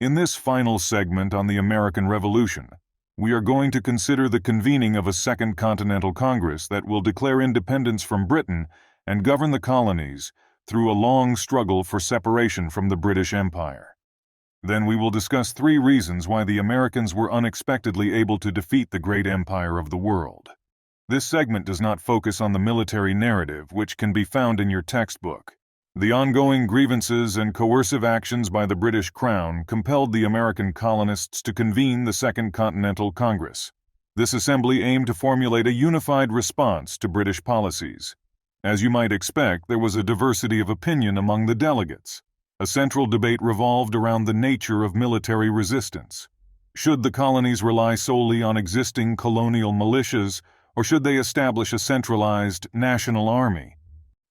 In this final segment on the American Revolution, we are going to consider the convening of a Second Continental Congress that will declare independence from Britain and govern the colonies through a long struggle for separation from the British Empire. Then we will discuss 3 reasons why the Americans were unexpectedly able to defeat the great empire of the world. This segment does not focus on the military narrative, which can be found in your textbook. The ongoing grievances and coercive actions by the British Crown compelled the American colonists to convene the Second Continental Congress. This assembly aimed to formulate a unified response to British policies. As you might expect, there was a diversity of opinion among the delegates. A central debate revolved around the nature of military resistance. Should the colonies rely solely on existing colonial militias, or should they establish a centralized national army?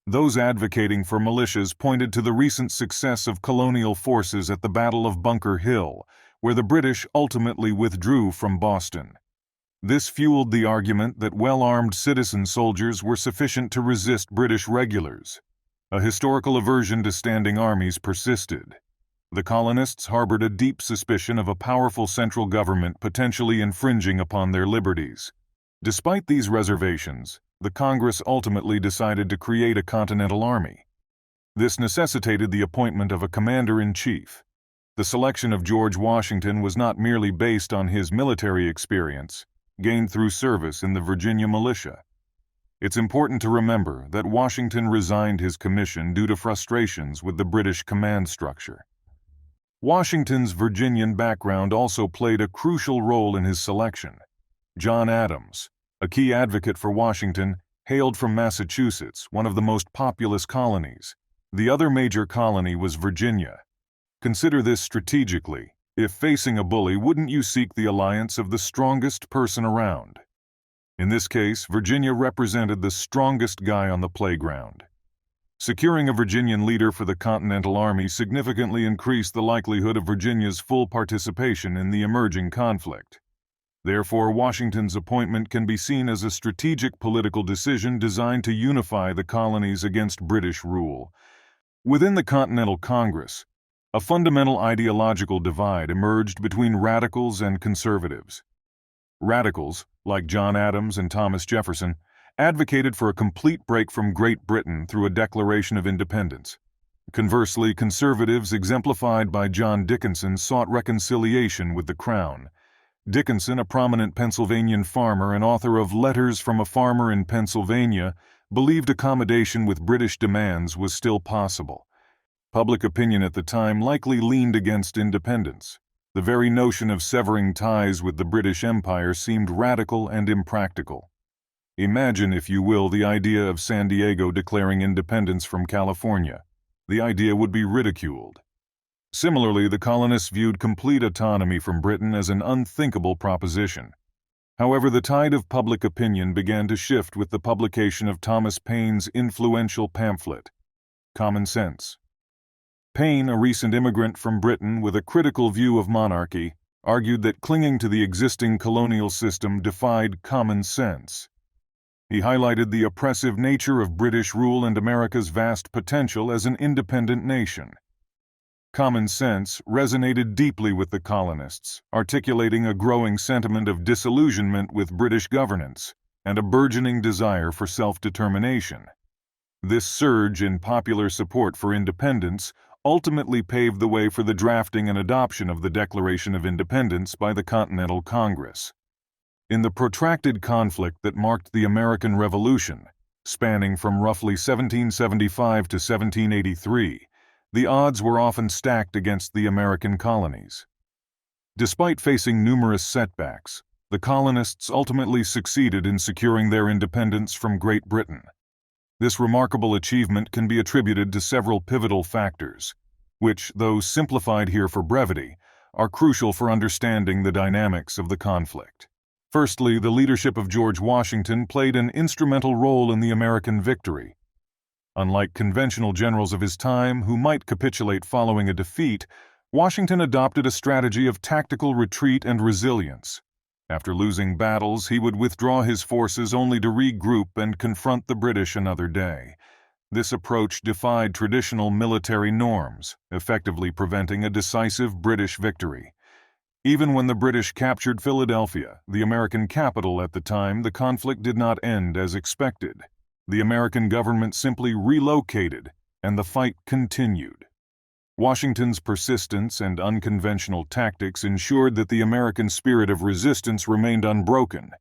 Those advocating for militias pointed to the recent success of colonial forces at the Battle of Bunker Hill, where the British ultimately withdrew from Boston. This fueled the argument that well-armed citizen soldiers were sufficient to resist British regulars. A historical aversion to standing armies persisted. The colonists harbored a deep suspicion of a powerful central government potentially infringing upon their liberties. Despite these reservations, the Congress ultimately decided to create a Continental Army. This necessitated the appointment of a commander-in-chief. The selection of George Washington was not merely based on his military experience, gained through service in the Virginia militia. It's important to remember that Washington resigned his commission due to frustrations with the British command structure. Washington's Virginian background also played a crucial role in his selection. John Adams, a key advocate for Washington, hailed from Massachusetts, one of the most populous colonies. The other major colony was Virginia. Consider this strategically. If facing a bully, wouldn't you seek the alliance of the strongest person around? In this case, Virginia represented the strongest guy on the playground. Securing a Virginian leader for the Continental Army significantly increased the likelihood of Virginia's full participation in the emerging conflict. Therefore, Washington's appointment can be seen as a strategic political decision designed to unify the colonies against British rule. Within the Continental Congress, a fundamental ideological divide emerged between radicals and conservatives. Radicals, like John Adams and Thomas Jefferson, advocated for a complete break from Great Britain through a Declaration of Independence. Conversely, conservatives, exemplified by John Dickinson, sought reconciliation with the Crown. Dickinson, a prominent Pennsylvanian farmer and author of Letters from a Farmer in Pennsylvania, believed accommodation with British demands was still possible. Public opinion at the time likely leaned against independence. The very notion of severing ties with the British Empire seemed radical and impractical. Imagine, if you will, the idea of San Diego declaring independence from California. The idea would be ridiculed. Similarly, the colonists viewed complete autonomy from Britain as an unthinkable proposition. However, the tide of public opinion began to shift with the publication of Thomas Paine's influential pamphlet, Common Sense. Paine, a recent immigrant from Britain with a critical view of monarchy, argued that clinging to the existing colonial system defied common sense. He highlighted the oppressive nature of British rule and America's vast potential as an independent nation. Common Sense resonated deeply with the colonists, articulating a growing sentiment of disillusionment with British governance and a burgeoning desire for self-determination. This surge in popular support for independence ultimately paved the way for the drafting and adoption of the Declaration of Independence by the Continental Congress. In the protracted conflict that marked the American Revolution, spanning from roughly 1775 to 1783, the odds were often stacked against the American colonies. Despite facing numerous setbacks, the colonists ultimately succeeded in securing their independence from Great Britain. This remarkable achievement can be attributed to several pivotal factors, which, though simplified here for brevity, are crucial for understanding the dynamics of the conflict. Firstly, the leadership of George Washington played an instrumental role in the American victory. Unlike conventional generals of his time who might capitulate following a defeat, Washington adopted a strategy of tactical retreat and resilience. After losing battles, he would withdraw his forces only to regroup and confront the British another day. This approach defied traditional military norms, effectively preventing a decisive British victory. Even when the British captured Philadelphia, the American capital at the time, the conflict did not end as expected. The American government simply relocated, and the fight continued. Washington's persistence and unconventional tactics ensured that the American spirit of resistance remained unbroken.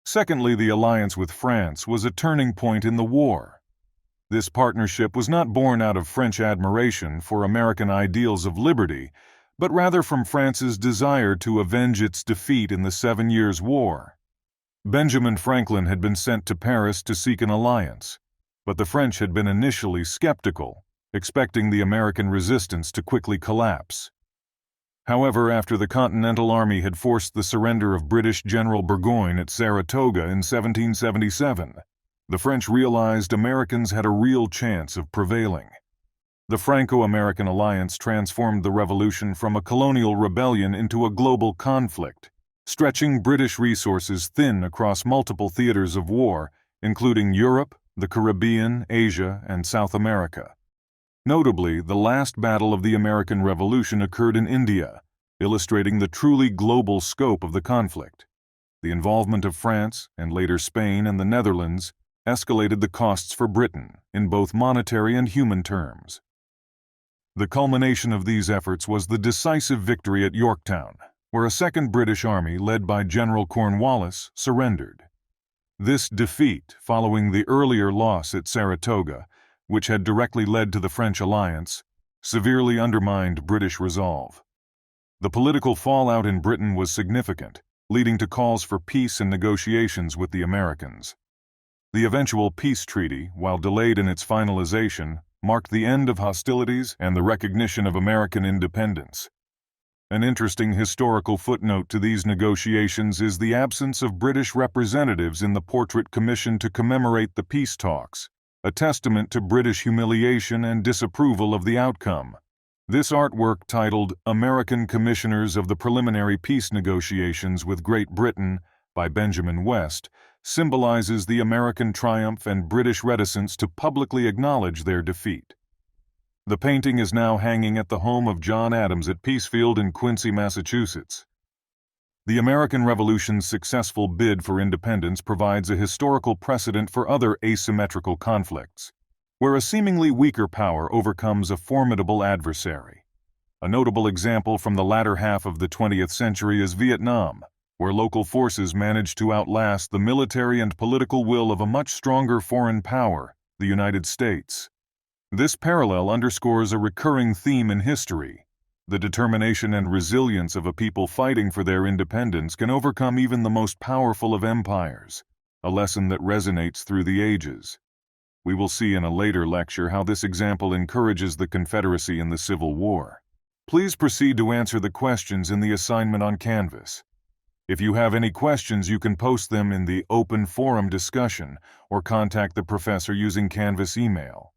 Secondly, the alliance with France was a turning point in the war. This partnership was not born out of French admiration for American ideals of liberty, but rather from France's desire to avenge its defeat in the 7 Years' War. Benjamin Franklin had been sent to Paris to seek an alliance, but the French had been initially skeptical, expecting the American resistance to quickly collapse. However, after the Continental Army had forced the surrender of British General Burgoyne at Saratoga in 1777, the French realized Americans had a real chance of prevailing. The Franco-American alliance transformed the revolution from a colonial rebellion into a global conflict, stretching British resources thin across multiple theaters of war, including Europe, the Caribbean, Asia, and South America. Notably, the last battle of the American Revolution occurred in India, illustrating the truly global scope of the conflict. The involvement of France, and later Spain and the Netherlands, escalated the costs for Britain, in both monetary and human terms. The culmination of these efforts was the decisive victory at Yorktown, where a second British army led by General Cornwallis surrendered. This defeat, following the earlier loss at Saratoga, which had directly led to the French alliance, severely undermined British resolve. The political fallout in Britain was significant, leading to calls for peace and negotiations with the Americans. The eventual peace treaty, while delayed in its finalization, marked the end of hostilities and the recognition of American independence. An interesting historical footnote to these negotiations is the absence of British representatives in the Portrait Commission to commemorate the peace talks, a testament to British humiliation and disapproval of the outcome. This artwork, titled American Commissioners of the Preliminary Peace Negotiations with Great Britain by Benjamin West, symbolizes the American triumph and British reticence to publicly acknowledge their defeat. The painting is now hanging at the home of John Adams at Peacefield in Quincy, Massachusetts. The American Revolution's successful bid for independence provides a historical precedent for other asymmetrical conflicts, where a seemingly weaker power overcomes a formidable adversary. A notable example from the latter half of the 20th century is Vietnam, where local forces managed to outlast the military and political will of a much stronger foreign power, the United States. This parallel underscores a recurring theme in history. The determination and resilience of a people fighting for their independence can overcome even the most powerful of empires, a lesson that resonates through the ages. We will see in a later lecture how this example encourages the Confederacy in the Civil War. Please proceed to answer the questions in the assignment on Canvas. If you have any questions, you can post them in the open forum discussion or contact the professor using Canvas email.